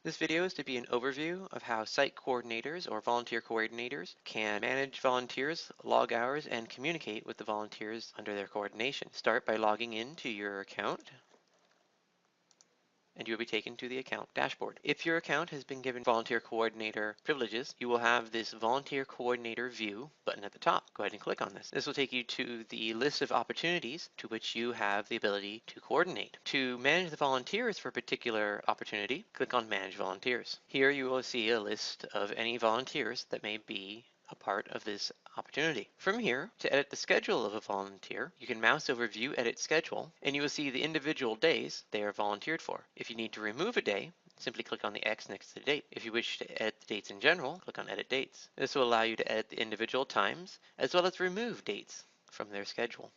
This video is to be an overview of how site coordinators or volunteer coordinators can manage volunteers, log hours, and communicate with the volunteers under their coordination. Start by logging into your account, and you'll be taken to the account dashboard. If your account has been given volunteer coordinator privileges, you will have this volunteer coordinator view button at the top. Go ahead and click on this. This will take you to the list of opportunities to which you have the ability to coordinate. To manage the volunteers for a particular opportunity, click on Manage Volunteers. Here you will see a list of any volunteers that may be a part of this opportunity. From here, to edit the schedule of a volunteer, you can mouse over View Edit Schedule, and you will see the individual days they are volunteered for. If you need to remove a day, simply click on the X next to the date. If you wish to edit the dates in general, click on Edit Dates. This will allow you to edit the individual times, as well as remove dates from their schedule.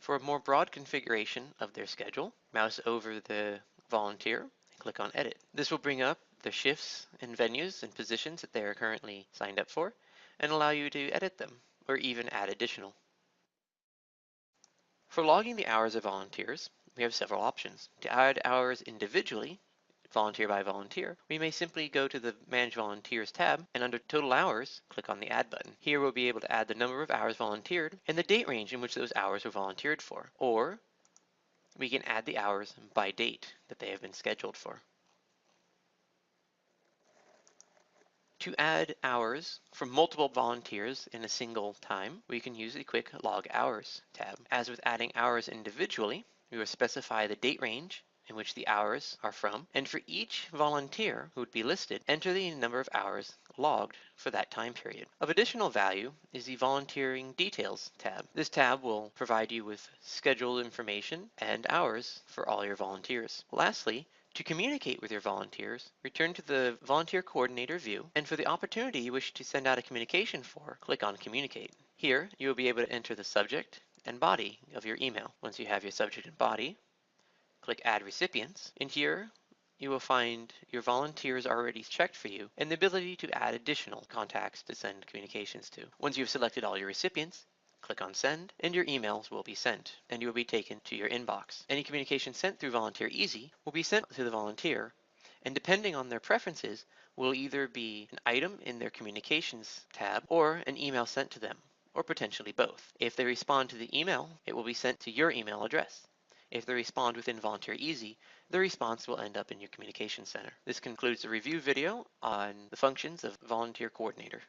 For a more broad configuration of their schedule, mouse over the volunteer and click on Edit. This will bring up the shifts and venues and positions that they are currently signed up for and allow you to edit them or even add additional. For logging the hours of volunteers, we have several options. To add hours individually, volunteer by volunteer, we may simply go to the Manage Volunteers tab and under Total Hours, click on the Add button. Here we'll be able to add the number of hours volunteered and the date range in which those hours were volunteered for. Or we can add the hours by date that they have been scheduled for. To add hours from multiple volunteers in a single time, we can use the quick Log Hours tab. As with adding hours individually, we will specify the date range in which the hours are from, and for each volunteer who would be listed, enter the number of hours logged for that time period. Of additional value is the Volunteering Details tab. This tab will provide you with scheduled information and hours for all your volunteers. Lastly, to communicate with your volunteers, return to the Volunteer Coordinator view, and for the opportunity you wish to send out a communication for, click on Communicate. Here, you will be able to enter the subject and body of your email. Once you have your subject and body, click Add Recipients, and here you will find your volunteers already checked for you and the ability to add additional contacts to send communications to. Once you've selected all your recipients, click on Send, and your emails will be sent, and you will be taken to your inbox. Any communication sent through Volunteer Easy will be sent to the volunteer, and depending on their preferences, will either be an item in their Communications tab or an email sent to them, or potentially both. If they respond to the email, it will be sent to your email address. If they respond within Volunteer Easy, the response will end up in your Communication Center. This concludes the review video on the functions of Volunteer Coordinator.